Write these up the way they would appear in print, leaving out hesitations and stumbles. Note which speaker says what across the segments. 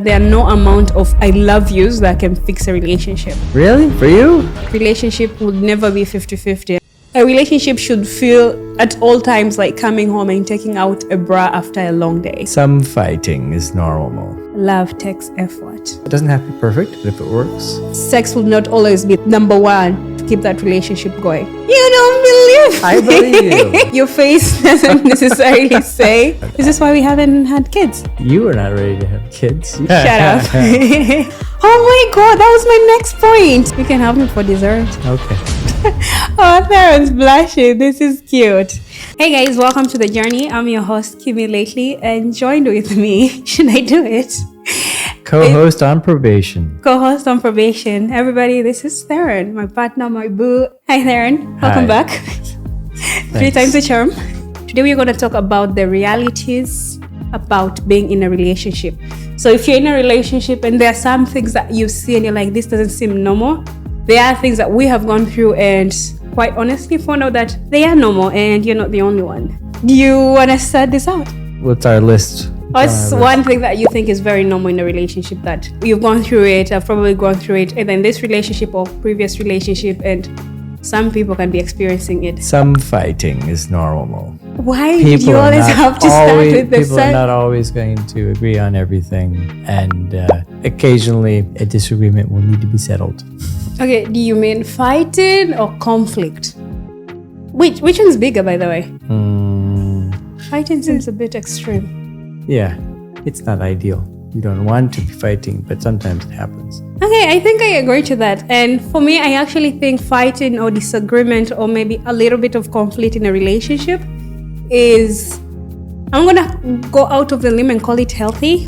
Speaker 1: there are no amount of I love yous that can fix a relationship.
Speaker 2: Really? For you?
Speaker 1: Relationship would never be 50-50. A relationship should feel at all times like coming home and taking out a bra after a long day.
Speaker 2: Some fighting is normal.
Speaker 1: Love takes effort.
Speaker 2: It doesn't have to be perfect, but if it works.
Speaker 1: Sex will not always be number one to keep that relationship going. You don't believe
Speaker 2: I believe you.
Speaker 1: Your face doesn't necessarily say. Is this why we haven't had kids?
Speaker 2: You are not ready to have kids.
Speaker 1: Shut up. Oh my god, that was my next point. You can have me for dessert.
Speaker 2: Okay.
Speaker 1: Oh, Theron's blushing. This is cute. Hey guys, welcome to The Journey. I'm your host, Kymmiee lately, and joined with me, should I do it?
Speaker 2: Co-host on probation.
Speaker 1: Co-host on probation. Everybody, this is Theron, my partner, my boo. Hi Theron, welcome back. 3 times the charm. Today we're going to talk about the realities about being in a relationship. So if you're in a relationship and there are some things that you see and you're like, this doesn't seem normal, there are things that we have gone through and quite honestly found out that they are normal and you're not the only one. Do you want to start this out?
Speaker 2: What's our list?
Speaker 1: What's one thing that you think is very normal in a relationship that you've gone through it, I've probably gone through it, and then this relationship or previous relationship, and some people can be experiencing it?
Speaker 2: Some fighting is normal.
Speaker 1: Why did you always have to start with the
Speaker 2: People are not always going to agree on everything, and occasionally a disagreement will need to be settled.
Speaker 1: Okay, do you mean fighting or conflict? Which one's bigger, by the way? Fighting seems a bit extreme.
Speaker 2: Yeah, it's not ideal. You don't want to be fighting, but sometimes it happens.
Speaker 1: Okay, I think I agree to that. And for me, I actually think fighting or disagreement or maybe a little bit of conflict in a relationship is, I'm gonna go out of the limb and call it healthy,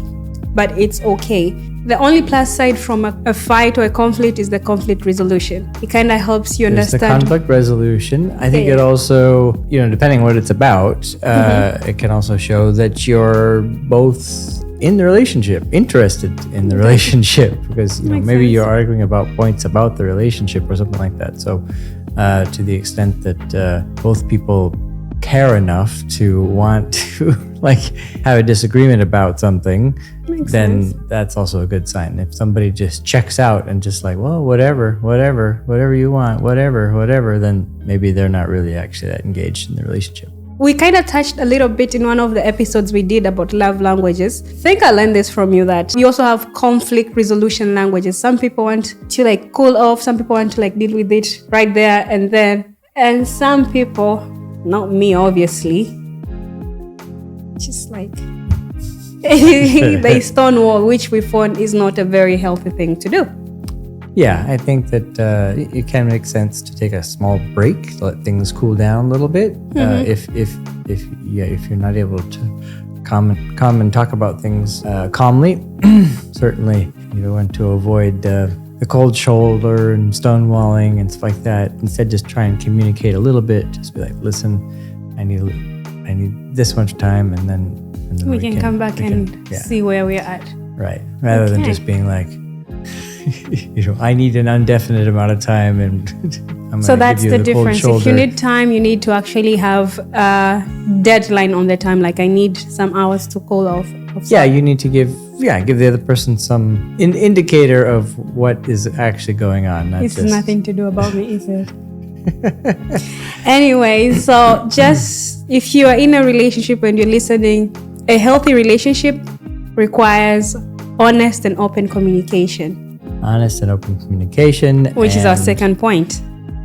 Speaker 1: but it's okay. The only plus side from a fight or a conflict is the conflict resolution. It kind of helps you understand.
Speaker 2: There's the conflict resolution. I think it also, depending on what it's about, it can also show that you're both in the relationship, interested in the relationship, because maybe you're arguing about points about the relationship or something like that. So to the extent that both people care enough to want to have a disagreement about something, then that's also a good sign. If somebody just checks out and just well, whatever you want, whatever, then maybe they're not really actually that engaged in the relationship.
Speaker 1: We kind of touched a little bit in one of the episodes we did about love languages. I think I learned this from you, that you also have conflict resolution languages. Some people want to cool off, some people want to deal with it right there and then, and some people, not me obviously, just they stonewall, which we found is not a very healthy thing to do.
Speaker 2: Yeah, I think that it can make sense to take a small break, to let things cool down a little bit. If you're not able to come and talk about things calmly, certainly you want to avoid the cold shoulder and stonewalling and stuff like that. Instead, just try and communicate a little bit. Just be like, listen, I need this much time, and then
Speaker 1: we can come back and see where we're at.
Speaker 2: Right, rather than just being like, I need an indefinite amount of time, and I'm
Speaker 1: so
Speaker 2: that's
Speaker 1: the difference. If you need time, you need to actually have a deadline on the time. I need some hours to cool off.
Speaker 2: You need to give the other person some indicator of what is actually going on.
Speaker 1: It's nothing to do about me, is it? Anyway, so just if you are in a relationship and you're listening, a healthy relationship requires honest and open communication.
Speaker 2: Honest and open communication.
Speaker 1: Which is our second point.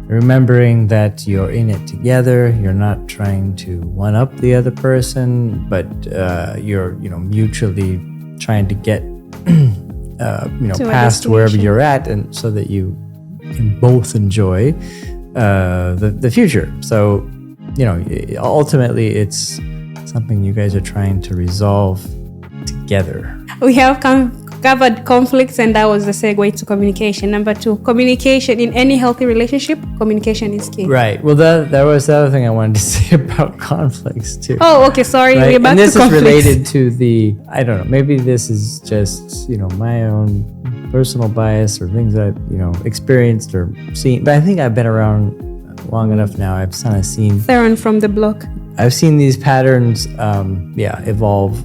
Speaker 2: Remembering that you're in it together. You're not trying to one-up the other person, but you're mutually trying to get past wherever you're at, and so that you can both enjoy the future. So ultimately it's something you guys are trying to resolve together. We
Speaker 1: have covered conflicts, and that was the segue to communication. Number 2, communication. In any healthy relationship, communication is key.
Speaker 2: Right. Well, that was the other thing I wanted to say about conflicts too.
Speaker 1: Oh, okay. Sorry.
Speaker 2: Right?
Speaker 1: We're back
Speaker 2: and this
Speaker 1: to
Speaker 2: is
Speaker 1: conflicts.
Speaker 2: related to the, I don't know, maybe this is just, my own personal bias or things that I've, experienced or seen. But I think I've been around long enough now. I've kind of seen
Speaker 1: Theron from the block.
Speaker 2: I've seen these patterns, evolve.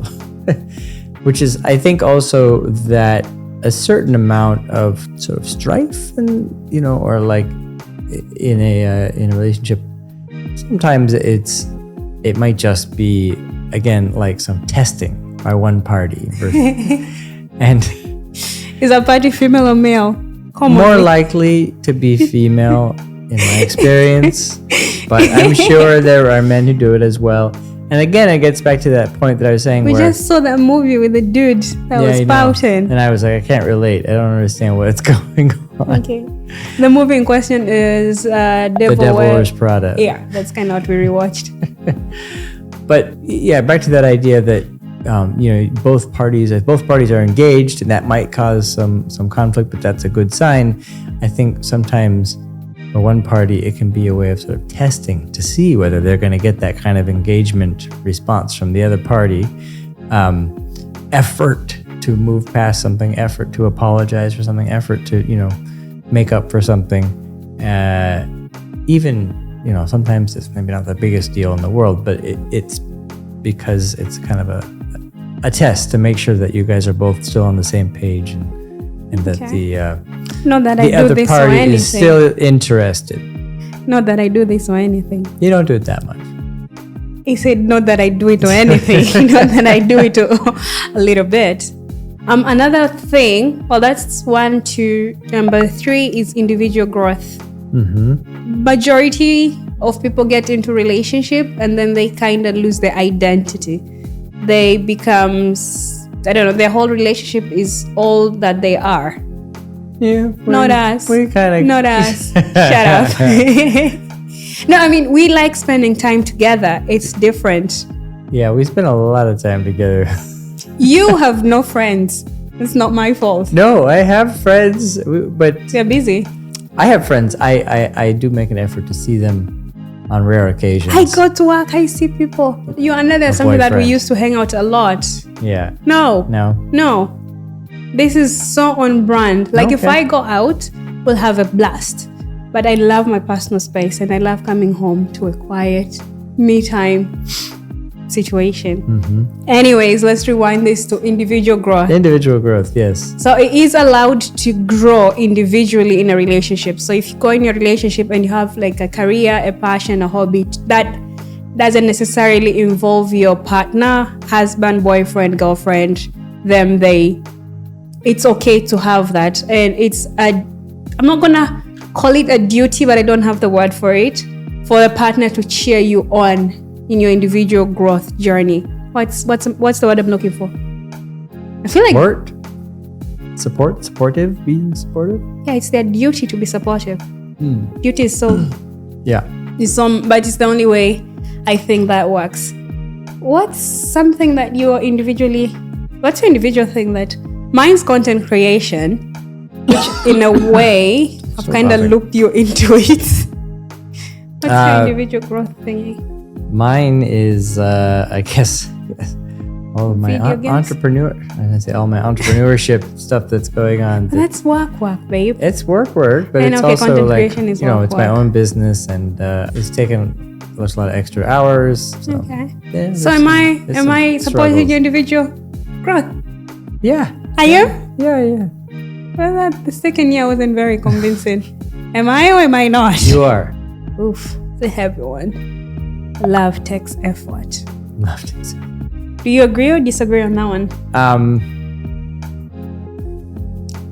Speaker 2: which is, I think, also that a certain amount of sort of strife and, or like in a relationship, sometimes it might just be, again, like some testing by one party. And
Speaker 1: is that party female or male?
Speaker 2: More likely to be female in my experience, but I'm sure there are men who do it as well. And again, it gets back to that point that I was saying.
Speaker 1: We just saw that movie with the dude that was pouting.
Speaker 2: And I was like, I can't relate. I don't understand what's going on.
Speaker 1: Okay. The movie in question is
Speaker 2: The Devil Wears Prada.
Speaker 1: Yeah, that's kind of what we rewatched.
Speaker 2: But yeah, back to that idea that both parties are engaged, and that might cause some conflict, but that's a good sign. I think sometimes for one party, it can be a way of sort of testing to see whether they're going to get that kind of engagement response from the other party. Effort to move past something, effort to apologize for something, effort to, make up for something. Even, sometimes it's maybe not the biggest deal in the world, but it's because it's kind of a test to make sure that you guys are both still on the same page and that the other party is still interested.
Speaker 1: Not that I do this or anything.
Speaker 2: You don't do it that much.
Speaker 1: He said, not that I do it or anything. Not that I do it a little bit. Another thing, well, that's 1, 2. Number 3 is individual growth.
Speaker 2: Mm-hmm.
Speaker 1: Majority of people get into relationship and then they kind of lose their identity. They becomes, I don't know, their whole relationship is all that they are.
Speaker 2: Yeah.
Speaker 1: Not us.
Speaker 2: We kind of...
Speaker 1: Not us. Shut up. No, I mean, we like spending time together. It's different.
Speaker 2: Yeah, we spend a lot of time together.
Speaker 1: You have no friends. It's not my fault.
Speaker 2: No, I have friends, but...
Speaker 1: They're busy.
Speaker 2: I have friends. I do make an effort to see them on rare occasions.
Speaker 1: I go to work, I see people. You and there's something that we used to hang out a lot.
Speaker 2: Yeah.
Speaker 1: No.
Speaker 2: No.
Speaker 1: This is so on brand. Like if I go out, we'll have a blast. But I love my personal space and I love coming home to a quiet me time situation.
Speaker 2: Mm-hmm.
Speaker 1: Anyways, let's rewind this to individual growth.
Speaker 2: Individual growth, yes.
Speaker 1: So it is allowed to grow individually in a relationship. So if you go in your relationship and you have like a career, a passion, a hobby, that doesn't necessarily involve your partner, husband, boyfriend, girlfriend, it's okay to have that. And I'm not gonna call it a duty, but I don't have the word for it, for a partner to cheer you on in your individual growth journey. What's the word I'm looking for? I feel like supportive, being supportive.
Speaker 2: Mm.
Speaker 1: Yeah, it's their duty to be supportive. Duty is so
Speaker 2: Yeah.
Speaker 1: But it's the only way I think that works. What's your individual thing that mine's content creation, which in a way I've kind of looked you into it. What's your individual growth thingy?
Speaker 2: Mine is, I guess, all of my all my entrepreneurship stuff that's going on.
Speaker 1: That's work, babe.
Speaker 2: It's work, but it's also like, it's my own business, and it's taken a lot of extra hours. So,
Speaker 1: okay.
Speaker 2: Yeah,
Speaker 1: so am I supporting your individual growth?
Speaker 2: Yeah.
Speaker 1: Are you?
Speaker 2: Yeah.
Speaker 1: Well, the second year wasn't very convincing. Am I or am I not?
Speaker 2: You are.
Speaker 1: Oof, it's a heavy one. Love takes effort. Do you agree or disagree on that one?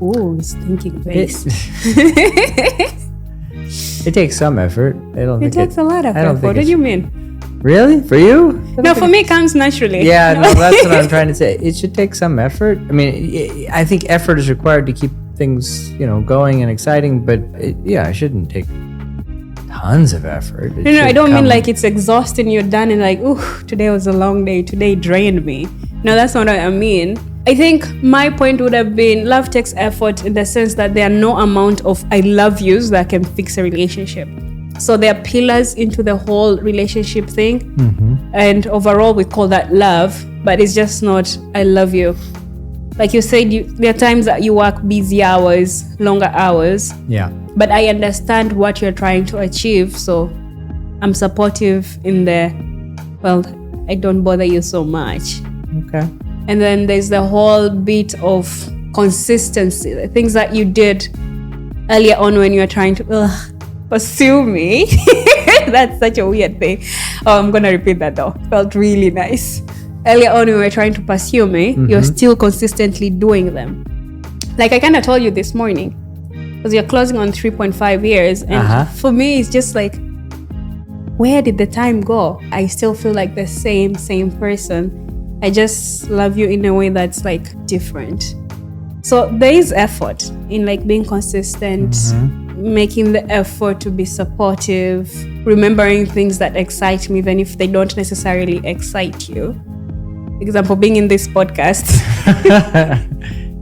Speaker 1: Ooh, it's thinking face.
Speaker 2: It takes some effort.
Speaker 1: It takes a lot of effort. What do you mean?
Speaker 2: Really? For you?
Speaker 1: No, for me it comes naturally.
Speaker 2: Yeah, no, that's what I'm trying to say. It should take some effort. I mean, I think effort is required to keep things, going and exciting, but it shouldn't take tons of effort.
Speaker 1: No, I don't mean like it's exhausting, you're done and like, ooh, today was a long day, today drained me. No, that's not what I mean. I think my point would have been love takes effort in the sense that there are no amount of I love yous that can fix a relationship. So there are pillars into the whole relationship thing.
Speaker 2: Mm-hmm.
Speaker 1: And overall we call that love, but it's just not I love you. Like you said, there are times that you work busy hours, longer hours.
Speaker 2: Yeah.
Speaker 1: But I understand what you're trying to achieve, so I'm supportive in I don't bother you so much.
Speaker 2: Okay.
Speaker 1: And then there's the whole bit of consistency, the things that you did earlier on when you were trying to pursue me. That's such a weird thing. Oh, I'm gonna repeat that though. Felt really nice. Earlier on when you were trying to pursue me, you're still consistently doing them. Like I kind of told you this morning, because you're closing on 3.5 years, and for me it's just like, where did the time go? I still feel like the same person. I just love you in a way that's like different. So there is effort in like being consistent, making the effort to be supportive, remembering things that excite me, even if they don't necessarily excite you. Example, being in this podcast.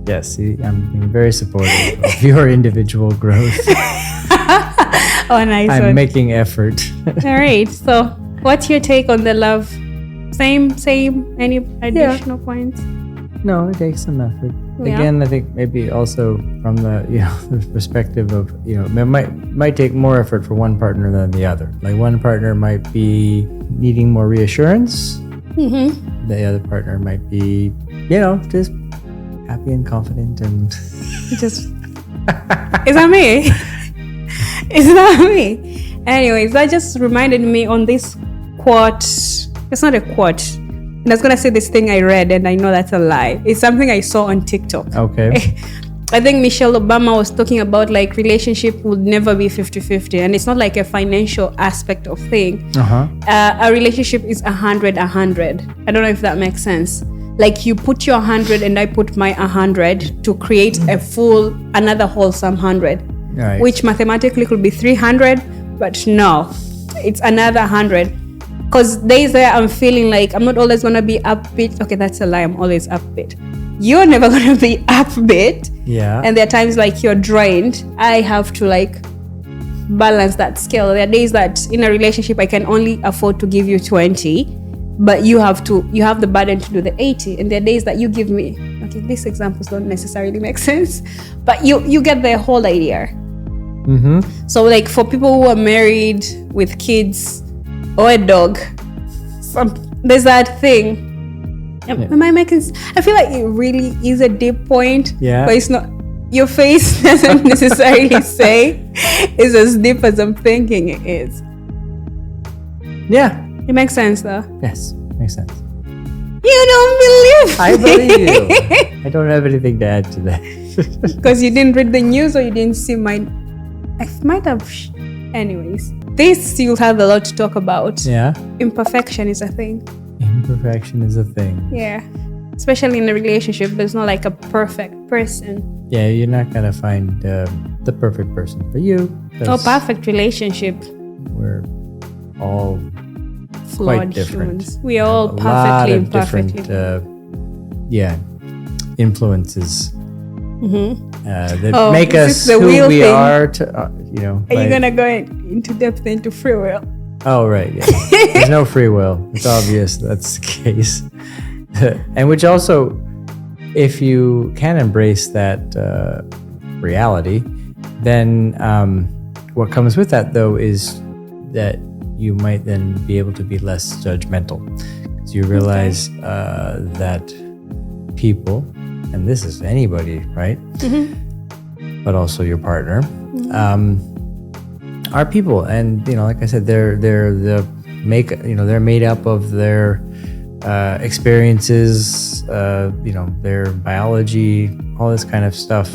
Speaker 2: Yes, I'm being very supportive of your individual growth.
Speaker 1: Oh, nice.
Speaker 2: I'm making effort.
Speaker 1: All right. So what's your take on the love? Same. Any additional points?
Speaker 2: No, it takes some effort.
Speaker 1: Yeah.
Speaker 2: Again, I think maybe also from the the perspective of it might take more effort for one partner than the other. Like one partner might be needing more reassurance. The other partner might be just happy and confident and
Speaker 1: just is that me? Is that me? Anyways, that just reminded me on this quote. It's not a quote. I was gonna say this thing I read, and I know that's a lie. It's something I saw on TikTok.
Speaker 2: Okay.
Speaker 1: I think Michelle Obama was talking about like relationship would never be 50-50, and it's not like a financial aspect of thing. A relationship is 100. I don't know if that makes sense. Like you put your 100 and I put my 100 to create another wholesome 100,
Speaker 2: right.
Speaker 1: Which mathematically could be 300, but no, it's another 100. Because days there I'm feeling like I'm not always gonna be upbeat. Okay, that's a lie. I'm always upbeat. You're never gonna be upbeat.
Speaker 2: Yeah.
Speaker 1: And there are times like you're drained. I have to like balance that scale. There are days that in a relationship I can only afford to give you 20, but you have the burden to do the 80. And there are days that you give me. Okay, these examples don't necessarily make sense, but you get the whole idea. So like for people who are married with kids or a dog, there's that thing. Am I making sense? I feel like it really is a deep point, but it's not. Your face doesn't necessarily say it's as deep as I'm thinking it is.
Speaker 2: Yeah.
Speaker 1: It makes sense though.
Speaker 2: Yes, makes sense.
Speaker 1: You don't believe
Speaker 2: I believe you. I don't have anything to add to that.
Speaker 1: Because you didn't read the news or you didn't see mine. I might have. Anyways, this you'll have a lot to talk about.
Speaker 2: Yeah.
Speaker 1: Imperfection is a thing.
Speaker 2: Imperfection is a thing.
Speaker 1: Yeah. Especially in a relationship, there's not like a perfect person.
Speaker 2: Yeah, you're not gonna find the perfect person for you.
Speaker 1: Oh, perfect relationship.
Speaker 2: We're all
Speaker 1: flawed
Speaker 2: quite different.
Speaker 1: Humans. We are all perfectly imperfectly.
Speaker 2: Different, influences that make us who we are. Are
Speaker 1: you gonna go into depth into free will?
Speaker 2: Oh, right. Yeah. There's no free will. It's obvious that's the case. And which also, if you can embrace that reality, then what comes with that, though, is that you might then be able to be less judgmental. Because you realize that people, and this is anybody, right? But also your partner, are people. And, like I said, they're made up of their experiences, their biology, all this kind of stuff,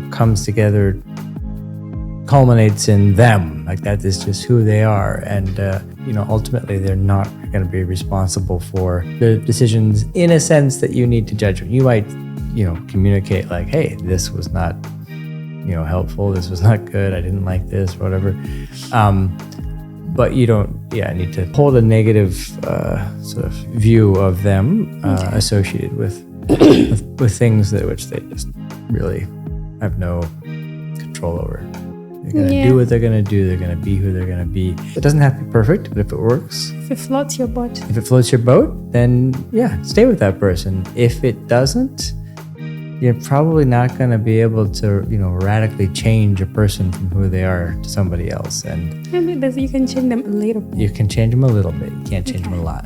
Speaker 2: comes together, culminates in them. Like that is just who they are. And, ultimately they're not going to be responsible for the decisions in a sense that you need to judge. You might, communicate like, hey, this was not, helpful. This was not good. I didn't like this, whatever. But you don't, need to hold a negative sort of view of them associated with things which they just really have no control over. They're going to do what they're going to do. They're going to be who they're going to be. It doesn't have to be perfect, but if it works.
Speaker 1: If it floats your boat.
Speaker 2: If it floats your boat, then stay with that person. If it doesn't, you're probably not going to be able to, radically change a person from who they are to somebody else. And
Speaker 1: maybe you can change them a little bit.
Speaker 2: You can change them a little bit. You can't change them a lot.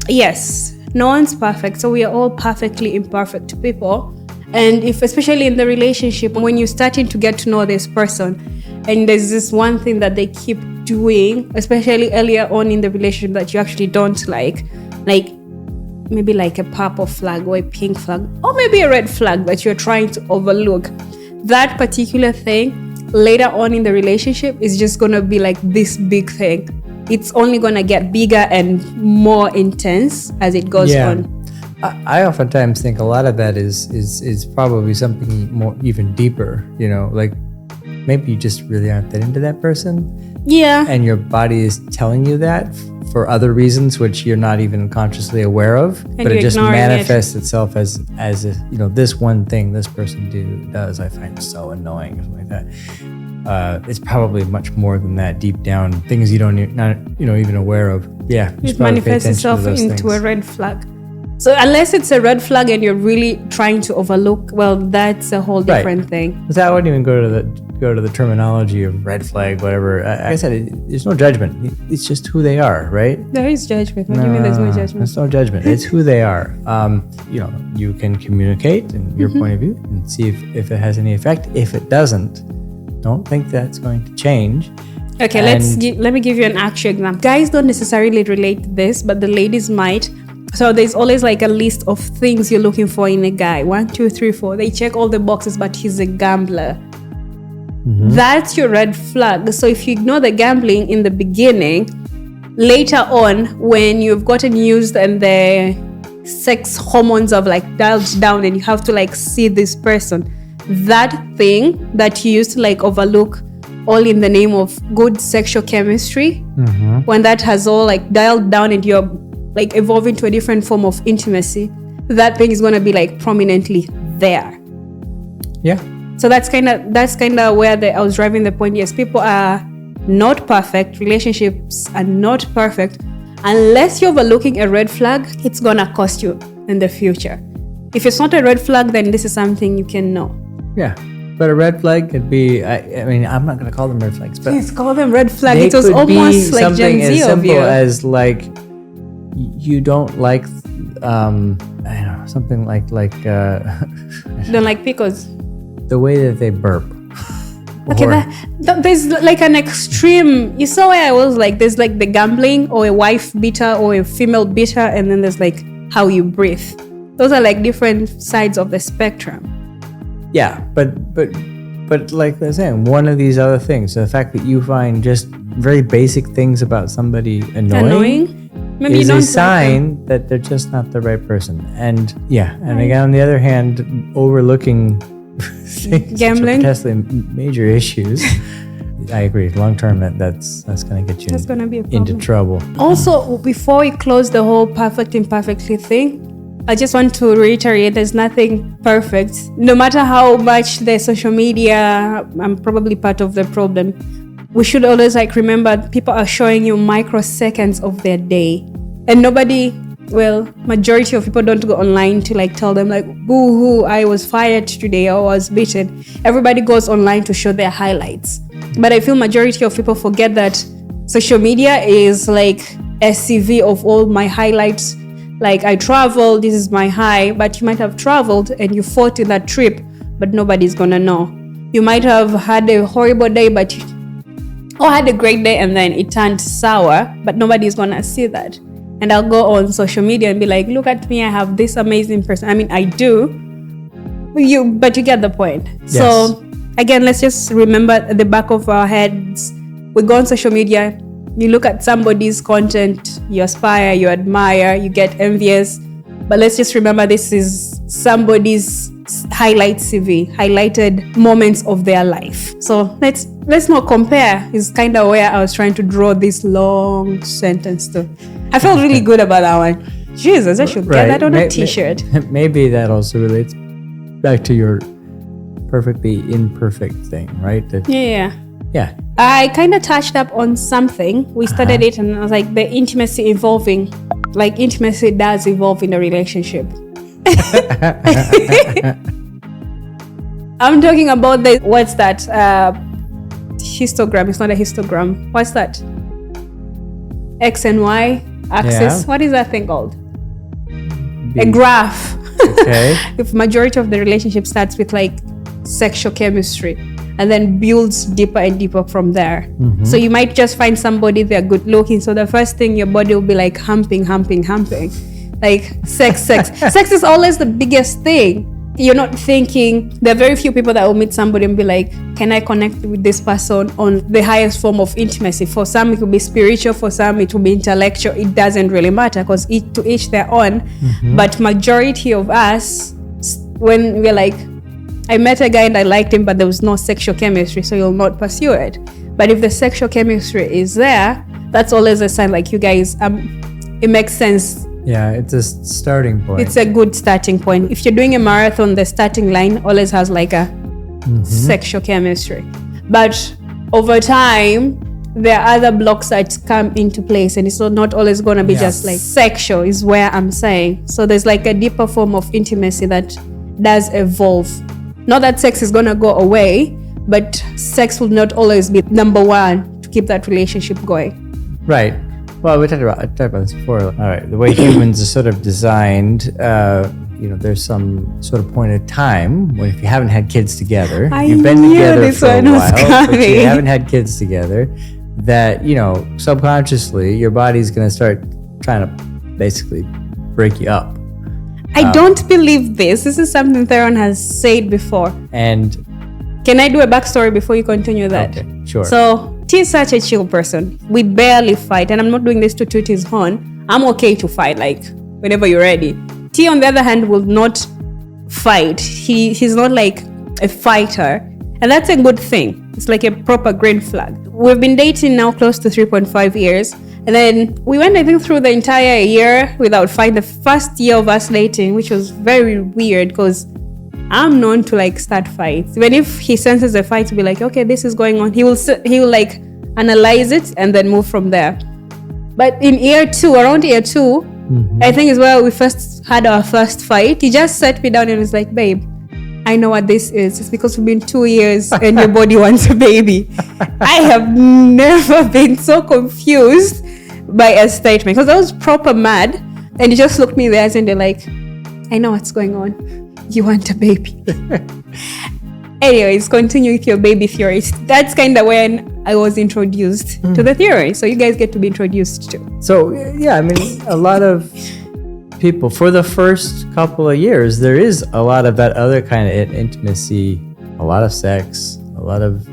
Speaker 1: Yes. No one's perfect. So we are all perfectly imperfect people. And if, especially in the relationship, when you're starting to get to know this person, and there's this one thing that they keep doing, especially earlier on in the relationship, that you actually don't like maybe like a purple flag or a pink flag, or maybe a red flag that you're trying to overlook, that particular thing later on in the relationship is just going to be like this big thing. It's only going to get bigger and more intense as it goes on.
Speaker 2: I oftentimes think a lot of that is probably something more even deeper, you know, like maybe you just really aren't that into that person.
Speaker 1: Yeah.
Speaker 2: And your body is telling you that for other reasons which you're not even consciously aware of, but it just manifests itself as a, you know, this one thing this person does I find so annoying or something like that. It's probably much more than that deep down, things you don't not even aware of. Yeah,
Speaker 1: it manifests itself into a red flag. So unless it's a red flag and you're really trying to overlook, well, that's a whole different thing.
Speaker 2: So I wouldn't even go to the terminology of red flag, whatever. Like I said, there's no judgment. It's just who they are, right?
Speaker 1: There is judgment. What do you mean there's no judgment?
Speaker 2: There's no judgment. It's who they are. You know, you can communicate in your point of view and see if it has any effect. If it doesn't, don't think that's going to change.
Speaker 1: Okay, let me give you an actual example. Guys don't necessarily relate to this, but the ladies might. So there's always like a list of things you're looking for in a guy. 1, 2, 3, 4. They check all the boxes, but he's a gambler. Mm-hmm. That's your red flag. So if you ignore the gambling in the beginning, later on, when you've gotten used and the sex hormones have like dialed down and you have to like see this person, that thing that you used to like overlook all in the name of good sexual chemistry, when that has all like dialed down and you're like evolving to a different form of intimacy, that thing is going to be like prominently there.
Speaker 2: Yeah.
Speaker 1: So that's kind of where I was driving the point. Yes, people are not perfect. Relationships are not perfect. Unless you're overlooking a red flag, it's going to cost you in the future. If it's not a red flag, then this is something you can know.
Speaker 2: Yeah. But a red flag could be, I mean, I'm not going to call them red flags, but
Speaker 1: please call them red flag.
Speaker 2: It
Speaker 1: was almost like Gen Z
Speaker 2: as simple
Speaker 1: of you.
Speaker 2: as like, you don't like, I don't know, something like
Speaker 1: don't like pickles.
Speaker 2: The way that they burp.
Speaker 1: Okay, there's like an extreme. You saw where I was like, there's like the gambling or a wife beater or a female beater, and then there's like how you breathe. Those are like different sides of the spectrum.
Speaker 2: Yeah, but like I was saying, one of these other things, the fact that you find just very basic things about somebody annoying? Maybe is a sign that they're just not the right person. And again, on the other hand, overlooking things
Speaker 1: gambling,
Speaker 2: potentially major issues. I agree. Long term, that's going to get you into trouble.
Speaker 1: Also, before we close the whole perfect imperfectly thing, I just want to reiterate, there's nothing perfect. No matter how much the social media, I'm probably part of the problem. We should always like remember people are showing you microseconds of their day. And majority of people don't go online to like tell them like, boo-hoo, I was fired today or I was beaten. Everybody goes online to show their highlights. But I feel majority of people forget that social media is like a CV of all my highlights. Like I traveled, this is my high, but you might have traveled and you fought in that trip, but nobody's gonna know. You might have had a horrible day, or had a great day and then it turned sour, but nobody's gonna see that. And I'll go on social media and be like, look at me, I have this amazing person. I mean, I do, but you get the point. Yes. So again, let's just remember at the back of our heads, we go on social media, you look at somebody's content, you aspire, you admire, you get envious. But let's just remember this is somebody's highlight CV, highlighted moments of their life. So let's not compare is kind of where I was trying to draw this long sentence to. I felt really good about that one. Jesus, I should get that on a t-shirt.
Speaker 2: Maybe that also relates back to your perfectly imperfect thing, right?
Speaker 1: Yeah.
Speaker 2: I
Speaker 1: kind of touched up on something. We started it and I was like, the intimacy evolving. Like intimacy does evolve in a relationship. I'm talking about what's that? Histogram. It's not a histogram. What's that? X and Y axis. Yeah. What is that thing called? a graph.
Speaker 2: Okay.
Speaker 1: If majority of the relationship starts with like sexual chemistry and then builds deeper and deeper from there.
Speaker 2: Mm-hmm.
Speaker 1: So you might just find somebody, they're good looking. So the first thing your body will be like humping. Like sex. Sex is always the biggest thing. You're not thinking, there are very few people that will meet somebody and be like, can I connect with this person on the highest form of intimacy? For some, it will be spiritual. For some, it will be intellectual. It doesn't really matter because to each their own. Mm-hmm. But majority of us, when we're like, I met a guy and I liked him, but there was no sexual chemistry, so you'll not pursue it. But if the sexual chemistry is there, that's always a sign like you guys, it makes sense.
Speaker 2: Yeah, it's a starting point.
Speaker 1: It's a good starting point. If you're doing a marathon, the starting line always has like a sexual chemistry. But over time, there are other blocks that come into place, and it's not always going to be just like sexual is where I'm saying. So there's like a deeper form of intimacy that does evolve. Not that sex is going to go away, but sex will not always be number one to keep that relationship going.
Speaker 2: Right. Well, I talked about this before. All right, the way humans are sort of designed, there's some sort of point of time when if you haven't had kids together, you've been together for a while, but you haven't had kids together, that, subconsciously your body's going to start trying to basically break you up.
Speaker 1: I don't believe this. This is something Theron has said before.
Speaker 2: And
Speaker 1: can I do a backstory before you continue that?
Speaker 2: Okay, sure.
Speaker 1: So T is such a chill person. We barely fight, and I'm not doing this to toot his horn. I'm okay to fight, like whenever you're ready. T, on the other hand, will not fight. He's not like a fighter, and that's a good thing. It's like a proper green flag. We've been dating now close to 3.5 years, and then we went, I think, through the entire year without fight. The first year of us dating, which was very weird because I'm known to like start fights. Even if he senses a fight, to be like, okay, this is going on. He will like analyze it and then move from there. But in around year two, I think is where we first had our first fight. He just sat me down and was like, babe, I know what this is. It's because we've been 2 years and your body wants a baby. I have never been so confused by a statement because I was proper mad. And he just looked me in the eyes and they're like, I know what's going on. You want a baby. Anyways, continue with your baby theories. That's kind of when I was introduced to the theory. So you guys get to be introduced to.
Speaker 2: So, yeah, I mean, a lot of people, for the first couple of years, there is a lot of that other kind of intimacy, a lot of sex, a lot of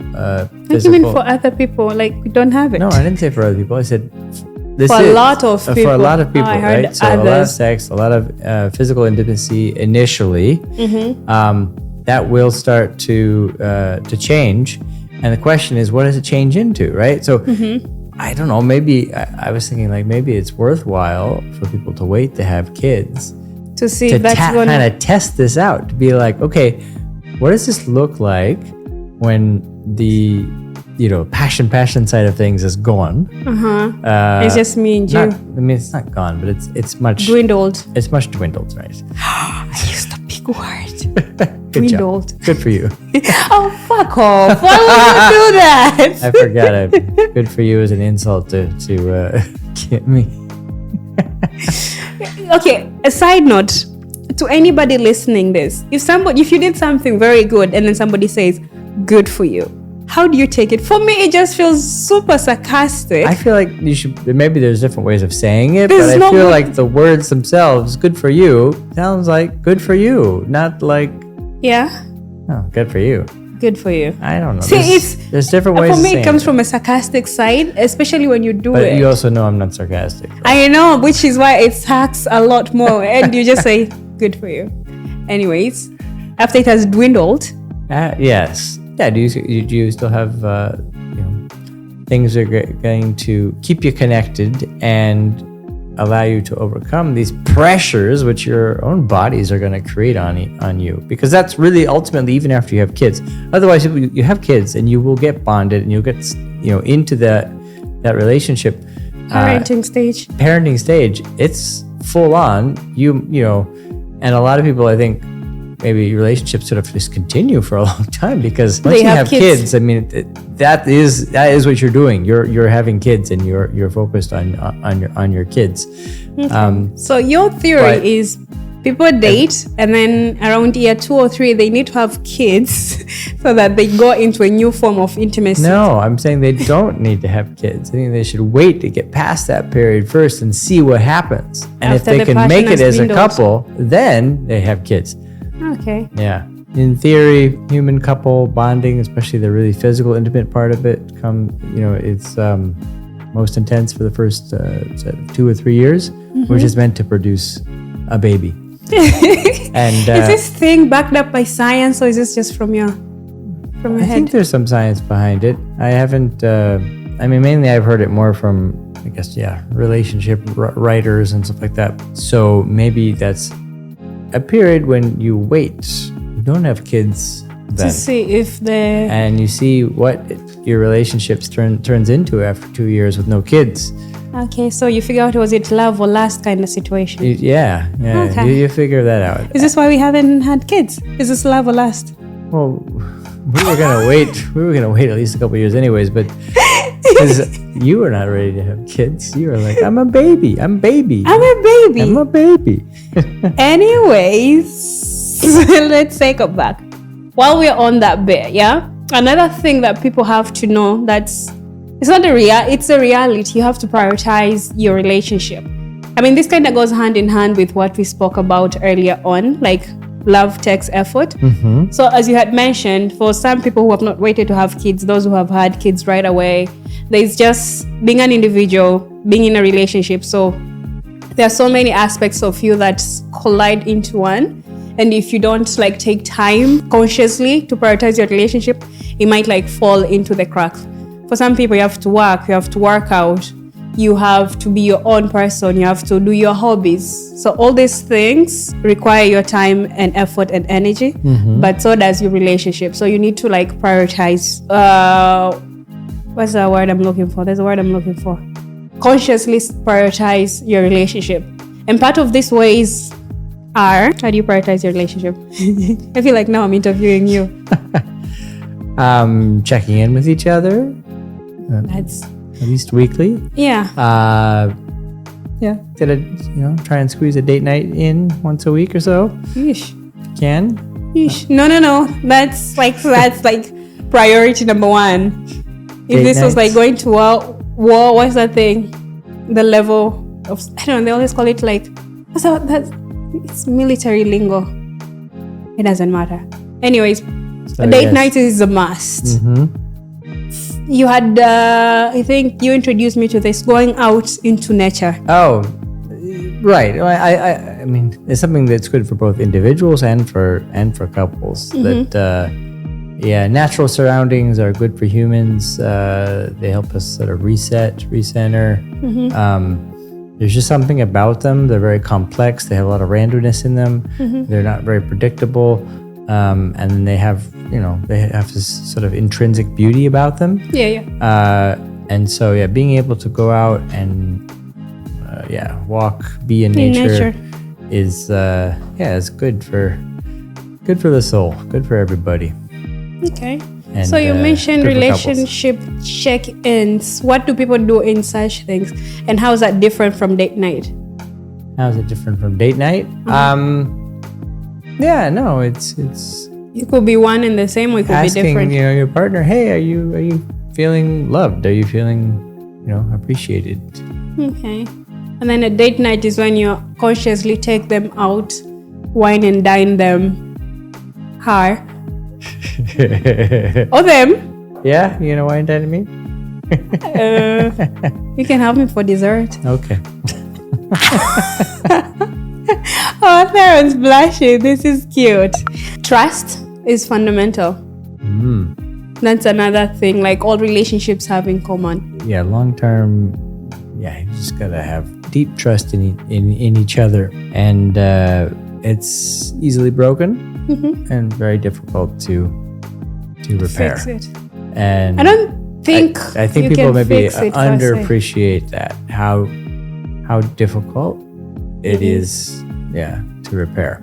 Speaker 2: physical.
Speaker 1: Even for other people, like, we don't have it.
Speaker 2: No, I didn't say for other people. I said
Speaker 1: for a lot of people.
Speaker 2: For a lot of people,
Speaker 1: I heard
Speaker 2: right? So
Speaker 1: others.
Speaker 2: a lot of sex, a lot of physical intimacy initially. That will start to change. And the question is, what does it change into, right? So I don't know, maybe I was thinking like maybe it's worthwhile for people to wait to have kids
Speaker 1: to see
Speaker 2: to
Speaker 1: if that's going
Speaker 2: kind of test this out, to be like, okay, what does this look like when the passion side of things is gone?
Speaker 1: It's just me and you.
Speaker 2: It's not gone, but it's much
Speaker 1: Dwindled.
Speaker 2: It's much dwindled, right?
Speaker 1: I used a big word.
Speaker 2: Good
Speaker 1: Dwindled.
Speaker 2: job. Good for you.
Speaker 1: Oh, fuck off. Why would you do that?
Speaker 2: I forgot. Good for you is an insult to Kymmiee.
Speaker 1: Okay, a side note to anybody listening this. If you did something very good and then somebody says, good for you, how do you take it? For me, it just feels super sarcastic.
Speaker 2: I feel like you should, maybe there's different ways of saying it, but I feel like the words themselves, good for you, sounds like good for you, not like,
Speaker 1: yeah,
Speaker 2: oh, good for you.
Speaker 1: Good for you.
Speaker 2: I don't know.
Speaker 1: See,
Speaker 2: there's different ways
Speaker 1: for me, it comes
Speaker 2: it.
Speaker 1: from a sarcastic side, especially when you do
Speaker 2: but
Speaker 1: it.
Speaker 2: You also know I'm not sarcastic. Right?
Speaker 1: I know, which is why it hacks a lot more. And you just say, good for you. Anyways, after it has dwindled.
Speaker 2: Yes. Yeah, do you still have things that are going to keep you connected and allow you to overcome these pressures which your own bodies are going to create on you? Because that's really ultimately, even after you have kids. Otherwise, you have kids and you will get bonded and you'll get into that relationship.
Speaker 1: Parenting
Speaker 2: stage. It's full on. And a lot lot of people, I think, maybe relationships sort of just continue for a long time because once you have kids, I mean, that is what you're doing. You're having kids and you're focused on your kids.
Speaker 1: Okay. So your theory is People date, and then around year 2 or 3, they need to have kids so that they go into a new form of intimacy.
Speaker 2: No, I'm saying they don't need to have kids. I think they should wait to get past that period first and see what happens. And
Speaker 1: After
Speaker 2: if they
Speaker 1: the
Speaker 2: can make
Speaker 1: passion
Speaker 2: it
Speaker 1: has
Speaker 2: as a
Speaker 1: dwindled.
Speaker 2: couple, then they have kids.
Speaker 1: Okay.
Speaker 2: Yeah. In theory, human couple bonding, especially the really physical, intimate part of it, it's most intense for the first 2 or 3 years, which is meant to produce a baby. And
Speaker 1: is this thing backed up by science, or is this just from your
Speaker 2: I
Speaker 1: head?
Speaker 2: think there's some science behind it. I haven't. Mainly I've heard it more from, I guess, relationship writers and stuff like that. So maybe that's a period when you wait. You don't have kids then,
Speaker 1: To see if
Speaker 2: and you see what your relationships turns into after 2 years with no kids.
Speaker 1: Okay, so you figure out, was it love or lust kind of situation?
Speaker 2: Yeah.
Speaker 1: Okay.
Speaker 2: You figure that out.
Speaker 1: Is this why we haven't had kids? Is this love or lust?
Speaker 2: Well, we were gonna wait. We were gonna wait at least a couple years, anyways. But because you were not ready to have kids, you were like, "I'm a baby. I'm a baby.
Speaker 1: I'm a baby.
Speaker 2: I'm a baby."
Speaker 1: Anyways, let's take it back. While we're on that bit, another thing that people have to know, it's not it's a reality. You have to prioritize your relationship. I mean, this kind of goes hand in hand with what we spoke about earlier on, like love takes effort. So as you had mentioned, for some people who have not waited to have kids, those who have had kids right away, there's just being an individual, being in a relationship. So there are so many aspects of you that collide into one. And if you don't take time consciously to prioritize your relationship, it might fall into the cracks. For some people, you have to work, you have to work out, you have to be your own person, you have to do your hobbies. So all these things require your time and effort and energy, but so does your relationship. So you need to prioritize. What's the word I'm looking for? There's a word I'm looking for. Consciously prioritize your relationship. And part of these ways are, how do you prioritize your relationship? I feel like now I'm interviewing you.
Speaker 2: Checking in with each other.
Speaker 1: That's
Speaker 2: At least weekly.
Speaker 1: Yeah.
Speaker 2: Try and squeeze a date night in once a week or so.
Speaker 1: Yeesh.
Speaker 2: Can.
Speaker 1: Yeesh. No. That's priority number 1. If
Speaker 2: Date
Speaker 1: this was
Speaker 2: nights.
Speaker 1: going to war, what's that thing? The level of, I don't know, they always call it it's military lingo. It doesn't matter. Anyways,
Speaker 2: So,
Speaker 1: a date
Speaker 2: yes.
Speaker 1: night is a must. You had, I think you introduced me to this, going out into nature.
Speaker 2: Oh, right. I mean, it's something that's good for both individuals and for couples. That natural surroundings are good for humans. They help us sort of recenter. There's just something about them. They're very complex. They have a lot of randomness in them. They're not very predictable. And then they have this sort of intrinsic beauty about them. And so, being able to go out and, walk, be in nature is good for the soul, good for everybody.
Speaker 1: Okay.
Speaker 2: And,
Speaker 1: so you mentioned
Speaker 2: good for couples.
Speaker 1: relationship check-ins. What do people do in such things? And how is that different from date night?
Speaker 2: How is it different from date night? It's
Speaker 1: It could be one and the same, or it could
Speaker 2: asking,
Speaker 1: be different.
Speaker 2: your partner, hey, are you feeling loved? Are you feeling, appreciated?
Speaker 1: Okay. And then a date night is when you consciously take them out, wine and dine them. Her. Or them.
Speaker 2: Yeah, you know why I'm telling me?
Speaker 1: You can have me for dessert.
Speaker 2: Okay.
Speaker 1: Oh, Theron's blushing. This is cute. Trust is fundamental. That's another thing, all relationships have in common.
Speaker 2: Yeah, long term, you just gotta have deep trust in each other. And it's easily broken and very difficult to repair.
Speaker 1: Fix it.
Speaker 2: And
Speaker 1: I don't think
Speaker 2: I think
Speaker 1: you
Speaker 2: people
Speaker 1: can
Speaker 2: maybe
Speaker 1: fix it,
Speaker 2: underappreciate that, how difficult it is to repair.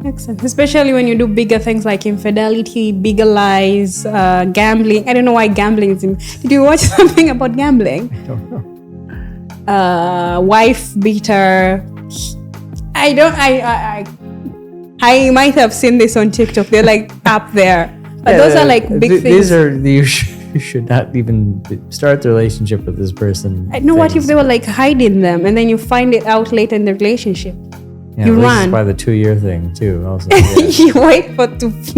Speaker 1: Excellent. Especially when you do bigger things like infidelity, bigger lies, gambling. I don't know why gambling is Did you watch something about gambling?
Speaker 2: I don't know.
Speaker 1: Wife beater. I don't. I might have seen this on TikTok. They're like up there, but those are like big things.
Speaker 2: These are you should not even start the relationship with this person.
Speaker 1: I know what if they were like hiding them, and then you find it out later in the relationship.
Speaker 2: Yeah,
Speaker 1: you
Speaker 2: this
Speaker 1: run.
Speaker 2: is by the 2-year thing too. Also, yeah.
Speaker 1: You wait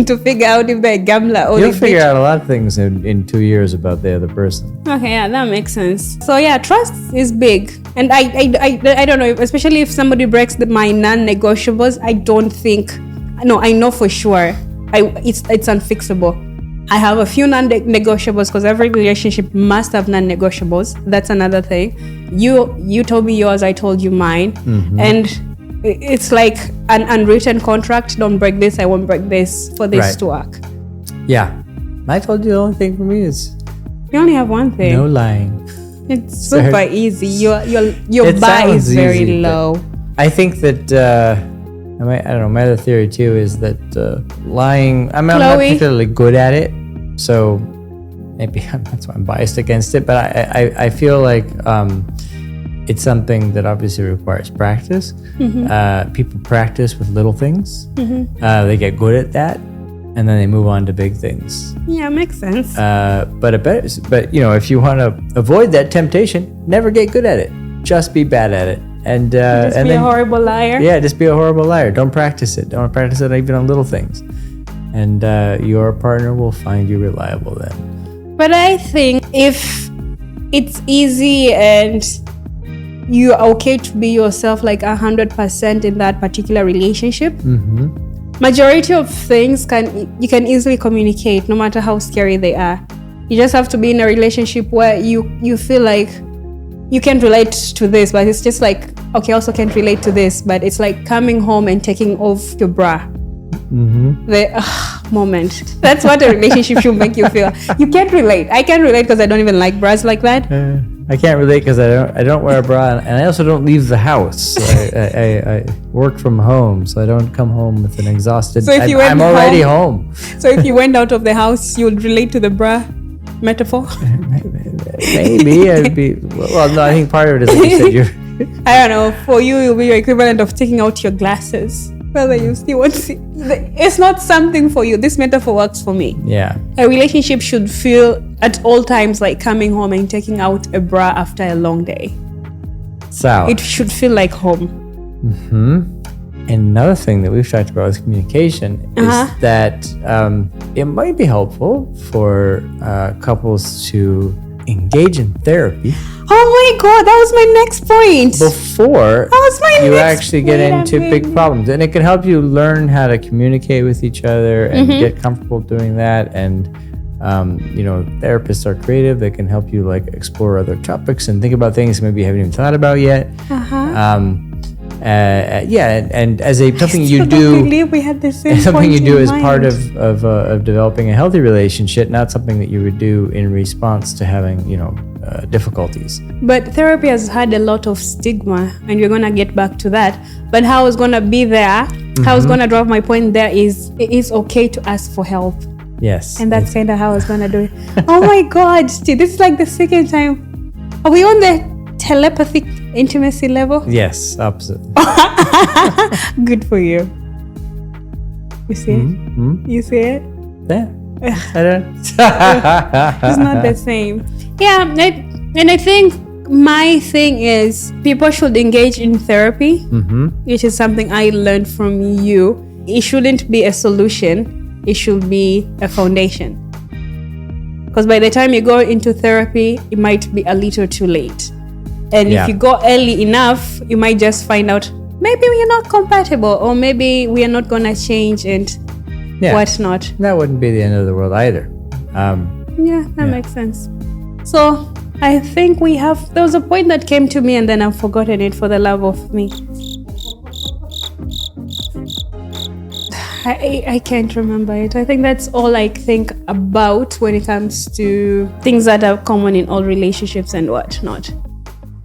Speaker 1: to figure out if they're a gambler or
Speaker 2: you'll figure out a lot of things in 2 years about the other person.
Speaker 1: Okay, yeah, that makes sense. So yeah, trust is big, and I don't know, especially if somebody breaks my non-negotiables. I don't think. No, I know for sure. It's unfixable. I have a few non-negotiables because every relationship must have non-negotiables. That's another thing. You told me yours, I told you mine, and it's like an unwritten contract. Don't break this. I won't break this for this to work.
Speaker 2: Yeah, I told you the only thing for me is
Speaker 1: you only have one thing.
Speaker 2: No lying.
Speaker 1: It's super easy. Your bar is very low.
Speaker 2: I think that I don't know. My other theory too is that lying. I'm not particularly good at it, so maybe that's why I'm biased against it. But I feel like it's something that obviously requires practice. People practice with little things. They get good at that, and then they move on to big things.
Speaker 1: Yeah, makes sense.
Speaker 2: But if you want to avoid that temptation, never get good at it. Just be bad at it. And
Speaker 1: be a horrible liar.
Speaker 2: Yeah, just be a horrible liar. Don't practice it. Don't practice it even on little things. And your partner will find you reliable then.
Speaker 1: But I think if it's easy and you're okay to be yourself like 100% in that particular relationship, majority of things you can easily communicate no matter how scary they are. You just have to be in a relationship where you feel like you can't relate to this, but it's just like, okay, I also can't relate to this, but it's like coming home and taking off your bra. The moment. That's what a relationship should make you feel. You can't relate. I can't relate because I don't even like bras like that.
Speaker 2: I can't relate because I don't wear a bra, and I also don't leave the house. I work from home, so I don't come home with an exhausted.
Speaker 1: So if you
Speaker 2: I'm already home.
Speaker 1: So if you went out of the house, you would relate to the bra metaphor.
Speaker 2: Maybe I'd be. Well, no, I think part of it is like you said.
Speaker 1: I don't know. For you, it'll be your equivalent of taking out your glasses. Whether you still want to see, it's not something for you. This metaphor works for me.
Speaker 2: Yeah.
Speaker 1: A relationship should feel at all times like coming home and taking out a bra after a long day.
Speaker 2: So
Speaker 1: it should feel like home.
Speaker 2: And another thing that we've talked about with communication is that it might be helpful for couples to engage in therapy.
Speaker 1: Oh my god, that was my next point.
Speaker 2: Before you actually get into big problems. And it can help you learn how to communicate with each other and get comfortable doing that. And therapists are creative. They can help you like explore other topics and think about things maybe you haven't even thought about yet. And as something you do,
Speaker 1: believe we had the same
Speaker 2: something you do as
Speaker 1: mind.
Speaker 2: part of developing a healthy relationship, not something that you would do in response to having difficulties.
Speaker 1: But therapy has had a lot of stigma, and we're gonna get back to that. But how I was gonna be there, how I was gonna drive my point there is it is okay to ask for help.
Speaker 2: Yes,
Speaker 1: and that's kind of how I was gonna do it. Oh my god, Steve, this is like the second time. Are we on the telepathic intimacy level?
Speaker 2: Yes, opposite.
Speaker 1: Good for you. You see it? You see it?
Speaker 2: Yeah. I don't.
Speaker 1: It's not the same. Yeah, and I think my thing is people should engage in therapy, which is something I learned from you. It shouldn't be a solution. It should be a foundation. Because by the time you go into therapy, it might be a little too late. And if you go early enough, you might just find out maybe we're not compatible, or maybe we are not going to change and whatnot.
Speaker 2: That wouldn't be the end of the world either.
Speaker 1: That makes sense. So I think there was a point that came to me and then I've forgotten it for the love of me. I can't remember it. I think that's all I think about when it comes to things that are common in all relationships and whatnot.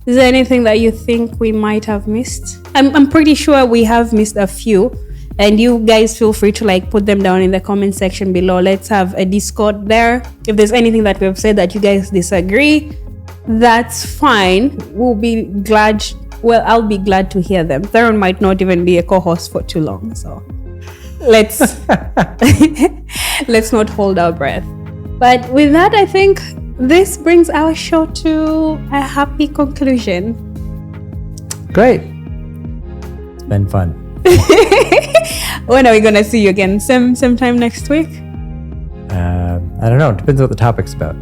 Speaker 1: Is there anything that you think we might have missed? I'm pretty sure we have missed a few, and you guys feel free to put them down in the comment section below. Let's have a Discord there. If there's anything that we've said that you guys disagree, that's fine. We'll be glad well, I'll be glad to hear them. Theron might not even be a co-host for too long, so let's let's not hold our breath. But with that, I think this brings our show to a happy conclusion.
Speaker 2: Great. It's been fun.
Speaker 1: When are we gonna see you again? Same time next week?
Speaker 2: I don't know. It depends what the topic's about.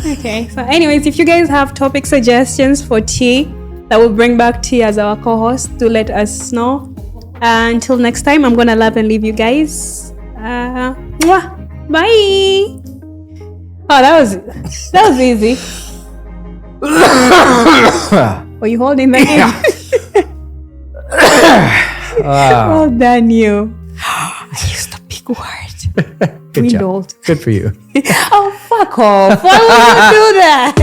Speaker 1: Okay. So anyways, if you guys have topic suggestions for T that will bring back T as our co-host, do let us know. Until next time, I'm gonna love and leave you guys. Mwah. Bye. Oh, that was easy. Were you holding that in? Well done, you. I used a big word.
Speaker 2: Good job. Good for you.
Speaker 1: Oh, fuck off. Why would you do that?